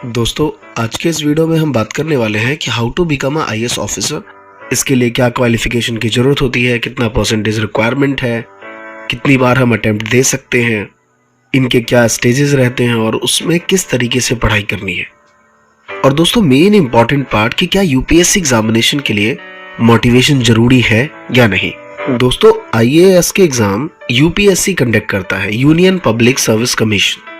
दोस्तों, आज के इस वीडियो में हम बात करने वाले हैं कि how to become a IAS officer. इसके लिए क्या क्वालिफिकेशन की ज़रूरत होती है, कितना परसेंटेज रिक्वायरमेंट है, कितनी बार हम अटेम्प्ट दे सकते हैं, इनके क्या स्टेजेस रहते हैं और उसमें किस तरीके से पढ़ाई करनी है। और दोस्तों, मेन इंपॉर्टेंट पार्ट कि क्या यूपीएससी एग्जामिनेशन के लिए मोटिवेशन जरूरी है या नहीं। दोस्तों, आईएएस के एग्जाम यूपीएससी कंडक्ट करता है, यूनियन पब्लिक सर्विस कमीशन।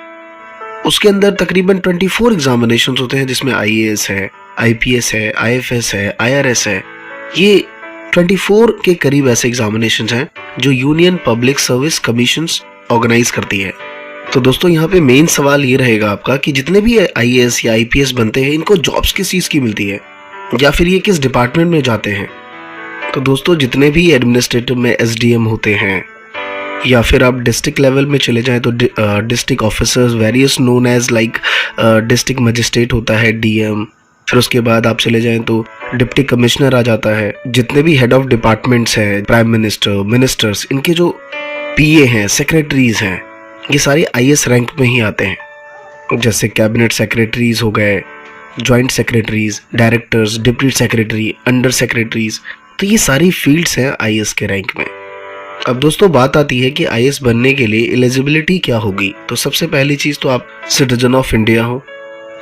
उसके अंदर तकरीबन 24 एग्जामिनेशंस होते हैं, जिसमें आईएएस है, आईपीएस है, आईएफएस है, आईआरएस है। ये 24 के करीब ऐसे एग्जामिनेशंस हैं जो union public service commissions organise करती है। तो दोस्तों, यहाँ पे मेन सवाल ये रहेगा आपका कि जितने भी आईएएस या आईपीएस बनते हैं, इनको जॉब्स किस चीज़ की मिलती है या फिर ये किस डिपार्टमेंट में जाते हैं। तो दोस्तों, जितने भी एडमिनिस्ट्रेटिव में एसडीएम होते हैं या फिर आप डिस्ट्रिक्ट लेवल में चले जाएं तो district officers various known as like district magistrate होता है, डीएम। फिर उसके बाद आप चले जाएं तो डिप्टी कमिश्नर आ जाता है। जितने भी हेड ऑफ डिपार्टमेंट्स हैं, प्राइम मिनिस्टर, मिनिस्टर्स, इनके जो पीए हैं, सेक्रेटरीज हैं, ये सारे आईएएस रैंक में ही आते हैं। जैसे कैबिनेट सेक्रेटरीज हो गए, joint secretaries, directors, deputy secretary, under secretaries. तो ये सारी फील्ड्स हैं आईएएस के रैंक में। अब दोस्तों, बात आती है कि आईएएस बनने के लिए एलिजिबिलिटी क्या होगी। तो सबसे पहली चीज तो आप सिटीजन ऑफ इंडिया हो।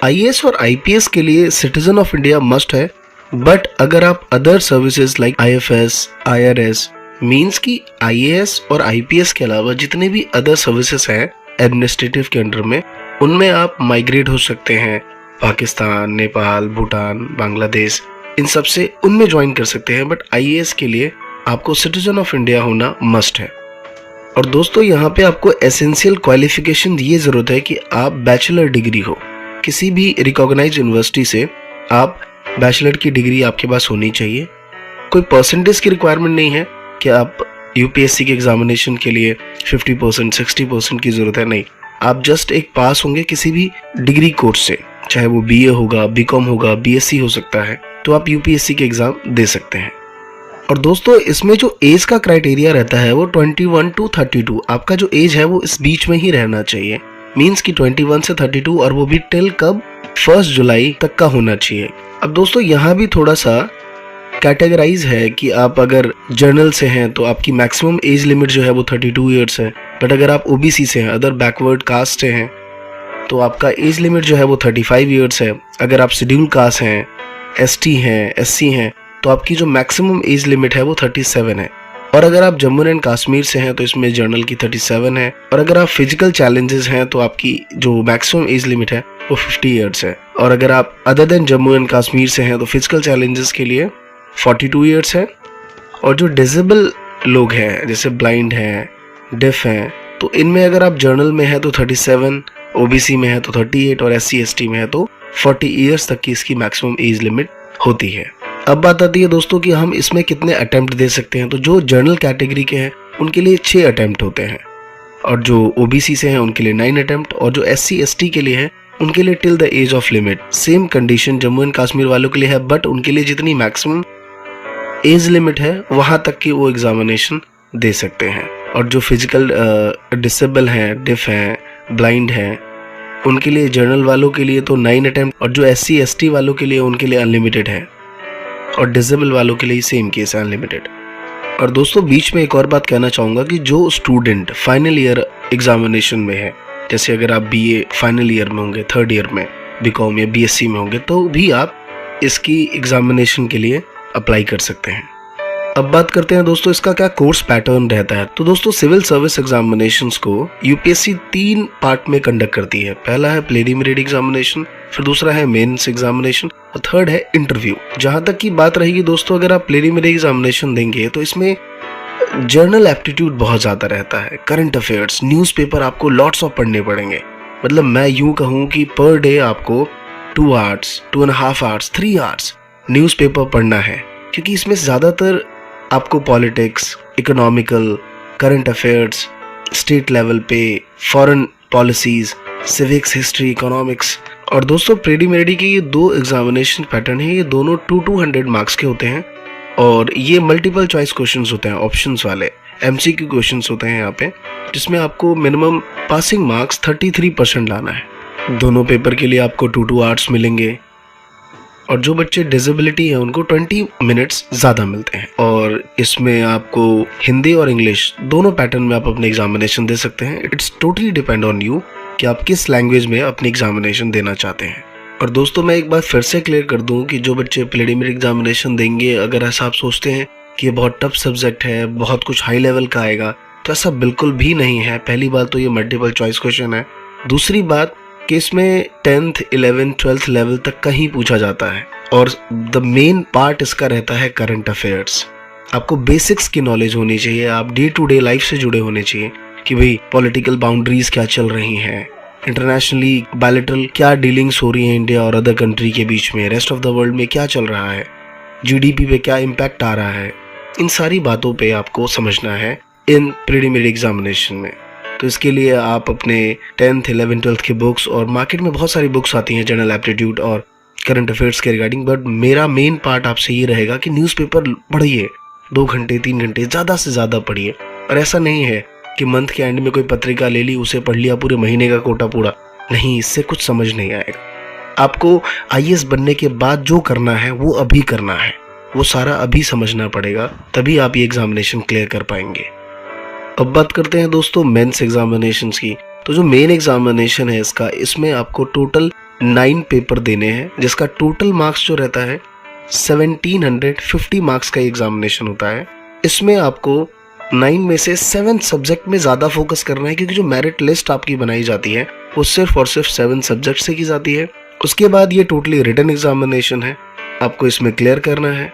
आईएएस और आईपीएस के लिए सिटीजन ऑफ इंडिया मस्ट है, बट अगर आप other services like IFS, IRS, means कि आईएएस और आईपीएस के अलावा जितने भी अदर सर्विसेज हैं एडमिनिस्ट्रेटिव के अंडर में, उनमें आप माइग्रेट हो सकते हैं। पाकिस्तान, नेपाल, भूटान, बांग्लादेश, इन सब से उनमें ज्वाइन कर सकते हैं। बट आईएएस के लिए आपको सिटीजन ऑफ इंडिया होना मस्ट है। और दोस्तों, यहाँ पे आपको एसेंशियल क्वालिफिकेशन ये जरूरत है कि आप बैचलर डिग्री हो। किसी भी रिकॉग्नाइज्ड यूनिवर्सिटी से आप बैचलर की डिग्री आपके पास होनी चाहिए। कोई परसेंटेज की रिक्वायरमेंट नहीं है कि आप यूपीएससी के एग्जामिनेशन के लिए 50%, 60% की जरूरत है, नहीं। आप जस्ट एक पास होंगे किसी भी डिग्री कोर्स से, चाहे वो बीए होगा, बीकॉम होगा, बीएससी हो सकता है, तो आप यूपीएससी के एग्जाम दे सकते हैं। और दोस्तों, इसमें जो एज का क्राइटेरिया रहता है वो 21 to 32। आपका जो एज है वो इस बीच में ही रहना चाहिए, मींस कि 21 से 32, और वो भी टिल कब 1 जुलाई तक का होना चाहिए। अब दोस्तों, यहाँ भी थोड़ा सा कैटेगराइज है कि आप अगर जर्नल से हैं तो आपकी मैक्सिमम एज लिमिट जो है वो 32 ईयर्स है। बट अगर आप ओबीसी से हैं, अदर बैकवर्ड कास्ट से हैं, तो आपका एज लिमिट जो है वो 35 ईयर्स है। अगर आप शेड्यूल कास्ट हैं, एसटी हैं, एससी हैं, तो आपकी जो मैक्सिमम एज लिमिट है वो 37 है। और अगर आप जम्मू एंड कश्मीर से हैं तो इसमें जर्नल की 37 है। और अगर आप फिजिकल चैलेंजेस हैं तो आपकी जो मैक्सिमम एज लिमिट है वो 50 ईयर्स है। और अगर आप other than Jammu and Kashmir से हैं तो फिजिकल चैलेंजेस के लिए 42 ईयर्स है। और जो डिसेबल लोग हैं, जैसे ब्लाइंड हैं, डेफ हैं, तो इनमें अगर आप जर्नल में है तो 37, ओबीसी में है तो 38 और एससी एसटी में है तो 40 ईयर्स तक की इसकी मैक्सिमम एज लिमिट होती है। अब बात आती है दोस्तों कि हम इसमें कितने अटेम्प्ट दे सकते हैं। तो जो जनरल कैटेगरी के हैं उनके लिए 6 अटेम्प्ट होते हैं, और जो ओबीसी से हैं उनके लिए 9 अटेम्प्ट, और जो एससी एसटी के लिए है उनके लिए till the age of limit. Same condition Jammu and Kashmir वालों के लिए है, बट उनके लिए जितनी मैक्सिमम एज लिमिट है वहां तक की वो एग्जामिनेशन दे सकते हैं। और जो फिजिकल डिसेबल हैं, डिफ हैं, ब्लाइंड हैं, उनके लिए जर्नल वालों के लिए तो 9 अटेम्प्ट, और जो एससी एसटी वालों के लिए उनके लिए अनलिमिटेड है, और डिसेबल वालों के लिए सेम केस है, अनलिमिटेड। और दोस्तों, बीच में एक और बात कहना चाहूँगा कि जो स्टूडेंट फाइनल ईयर एग्जामिनेशन में है, जैसे अगर आप बीए फाइनल ईयर में होंगे, 3rd ईयर में बीकॉम या बीएससी में होंगे, तो भी आप इसकी एग्जामिनेशन के लिए अप्लाई कर सकते हैं। अब बात करते हैं दोस्तों इसका क्या कोर्स पैटर्न रहता है। तो दोस्तों, सिविल सर्विस एग्जामिनेशंस को यूपीएससी 3 पार्ट में कंडक्ट करती है। पहला है प्रीलिमिनरी एग्जामिनेशन, फिर दूसरा है मेंस एग्जामिनेशन, और थर्ड है इंटरव्यू। जहां तक की बात रहेगी दोस्तों, अगर आप प्रीलिमिनरी एग्जामिनेशन देंगे तो इसमें जर्नल एप्टीट्यूड बहुत ज्यादा रहता है। करंट अफेयर्स, न्यूज़पेपर आपको लॉट्स ऑफ पढ़ने पड़ेंगे। मतलब मैं यूं कहूं कि पर डे आपको 2 आवर्स, 2.5 आवर्स, 3 आवर्स न्यूज़पेपर पढ़ना है, क्योंकि इसमें ज्यादातर आपको politics, economical, current affairs, state level पे, foreign policies, civics, history, economics. और दोस्तों, प्रीलिमिनरी के ये 2 एग्जामिनेशन पैटर्न है, ये दोनों 200 मार्क्स के होते हैं, और ये मल्टीपल चॉइस क्वेश्चंस होते हैं, ऑप्शंस वाले एमसीक्यू क्वेश्चंस होते हैं यहाँ पे, जिसमें आपको मिनिमम पासिंग मार्क्स 33% लाना है। दोनों पेपर के लिए आपको 2 आवर्स मिलेंगे और जो बच्चे डिसेबिलिटी है उनको 20 मिनट्स ज़्यादा मिलते हैं। और इसमें आपको हिंदी और इंग्लिश दोनों पैटर्न में आप अपने एग्जामिनेशन दे सकते हैं। It's totally depend on you कि आप किस लैंग्वेज में अपनी एग्जामिनेशन देना चाहते हैं। और दोस्तों मैं एक बात फिर से क्लियर कर दूं कि जो बच्चे प्रीलिमिनरी एग्जामिनेशन देंगे, अगर ऐसा आप सोचते हैं कि ये बहुत टफ सब्जेक्ट है, बहुत कुछ हाई लेवल का आएगा, तो ऐसा बिल्कुल भी नहीं है। पहली बात तो ये मल्टीपल चॉइस क्वेश्चन है। दूसरी बात कि इसमें 10th 11th 12th लेवल तक का ही पूछा जाता है और द मेन पार्ट इसका रहता है करंट अफेयर्स। आपको बेसिक्स की नॉलेज होनी चाहिए, आप डे टू डे लाइफ से जुड़े होने चाहिए कि भाई पॉलिटिकल बाउंड्रीज क्या चल रही हैं, इंटरनेशनली बायलैटरल क्या डीलिंग्स हो रही हैं इंडिया और अदर कंट्री के बीच में, रेस्ट ऑफ द वर्ल्ड में क्या चल रहा है, जीडीपी पे क्या इम्पैक्ट आ रहा है। इन सारी बातों पे आपको समझना है इन प्रीलिमिनरी एग्जामिनेशन में। तो इसके लिए आप अपने 10th 11th 12th के बुक्स, और मार्केट में बहुत सारी बुक्स आती हैं जनरल एप्टीट्यूड और करंट अफेयर्स के रिगार्डिंग, बट मेरा मेन पार्ट आपसे ये रहेगा कि न्यूज़पेपर पढ़िए, 2 घंटे 3 घंटे ज़्यादा से ज़्यादा पढ़िए। और ऐसा नहीं है कि मंथ के एंड में कोई पत्रिका ले ली, उसे पढ़ लिया, पूरे महीने का कोटा पूरा नहीं, इससे कुछ समझ नहीं आएगा। आपको आईएएस बनने के बाद जो करना है वो अभी करना है, वो सारा अभी समझना पड़ेगा, तभी आप ये एग्जामिनेशन क्लियर कर पाएंगे। अब बात करते हैं दोस्तों मेंस एग्जामिनेशंस की। तो जो मेन एग्जामिनेशन है इसका, इसमें आपको टोटल 9 पेपर देने हैं, जिसका टोटल मार्क्स जो रहता है 1750 मार्क्स का एग्जामिनेशन होता है। इसमें आपको 9 में से 7 सब्जेक्ट में ज़्यादा फोकस करना है, क्योंकि जो मेरिट लिस्ट आपकी बनाई जाती है वो सिर्फ और सिर्फ 7 सब्जेक्ट से की जाती है। उसके बाद ये टोटली रिटन एग्जामिनेशन है, आपको इसमें क्लियर करना है।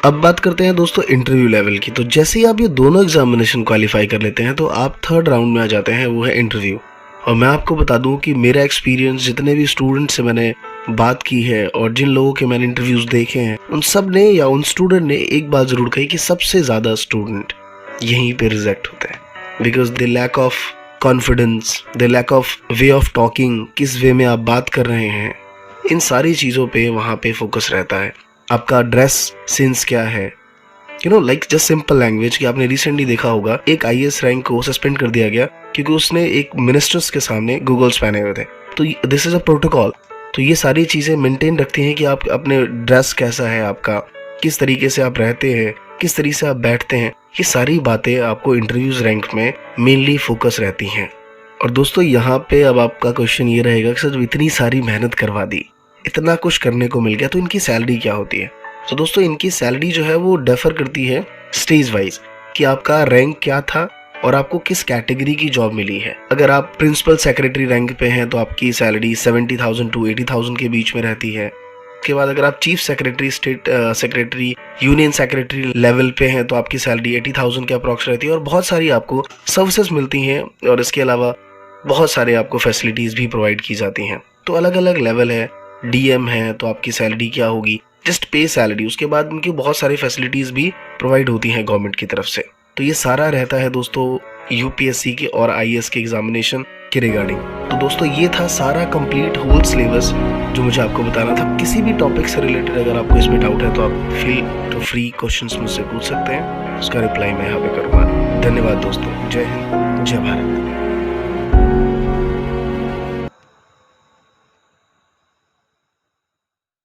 अब बात करते हैं दोस्तों इंटरव्यू लेवल की। तो जैसे ही आप ये दोनों एग्जामिनेशन क्वालिफाई कर लेते हैं तो आप 3rd राउंड में आ जाते हैं, वो है इंटरव्यू। और मैं आपको बता दूं कि मेरा एक्सपीरियंस, जितने भी स्टूडेंट से मैंने बात की है और जिन लोगों के मैंने इंटरव्यूज देखे हैं, उन सब ने या उन स्टूडेंट ने एक बात जरूर कही कि सबसे ज़्यादा स्टूडेंट यहीं पे रिजेक्ट होते हैं, because they lack of confidence, they lack of way of talking, किस वे में आप बात कर रहे हैं, इन सारी चीज़ों पे वहाँ पे फोकस रहता है। आपका ड्रेस सेंस क्या है, लाइक जस्ट सिंपल लैंग्वेज, कि आपने रिसेंटली देखा होगा एक आईएएस रैंक को सस्पेंड कर दिया गया क्योंकि उसने एक मिनिस्टर्स के सामने गूगल्स पहने हुए थे। तो दिस इज अ प्रोटोकॉल। तो ये सारी चीज़ें मेंटेन रखती हैं कि आप अपने ड्रेस कैसा है आपका, किस तरीके से आप रहते हैं, किस तरीके से आप बैठते हैं, ये सारी बातें आपको इंटरव्यूज रैंक में मेनली फोकस रहती हैं। और दोस्तों यहाँ पे अब आपका क्वेश्चन ये रहेगा कि सर जब इतनी सारी मेहनत करवा दी, इतना कुछ करने को मिल गया, तो इनकी सैलरी क्या होती है? तो दोस्तों इनकी सैलरी जो है वो डिफर करती है स्टेज वाइज, कि आपका रैंक क्या था और आपको किस कैटेगरी की जॉब मिली है। अगर आप प्रिंसिपल सेक्रेटरी रैंक पे हैं तो आपकी सैलरी 70,000 to 80,000 के बीच में रहती है। उसके बाद अगर आप chief secretary, state secretary, union secretary level पे हैं तो आपकी सैलरी 80,000 के अप्रॉक्स रहती है। और बहुत सारी आपको सर्विसेज मिलती हैं और इसके अलावा बहुत सारे आपको फैसिलिटीज़ भी प्रोवाइड की जाती हैं। तो अलग अलग लेवल है। डीएम है तो आपकी सैलरी क्या होगी, जस्ट पे सैलरी। उसके बाद उनकी बहुत सारी फैसिलिटीज़ भी प्रोवाइड होती हैं गवर्नमेंट की तरफ से। तो ये सारा रहता है दोस्तों यूपीएससी के और आईएएस के एग्जामिनेशन के रिगार्डिंग। तो दोस्तों ये था सारा कंप्लीट होल सिलेबस जो मुझे आपको बताना था। किसी भी टॉपिक से रिलेटेड अगर आपको इसमें डाउट है तो आप फील टू फ्री क्वेश्चंस मुझसे पूछ सकते हैं, उसका रिप्लाई मैं यहाँ पे करूँगा। धन्यवाद दोस्तों, जय हिंद, जय भारत।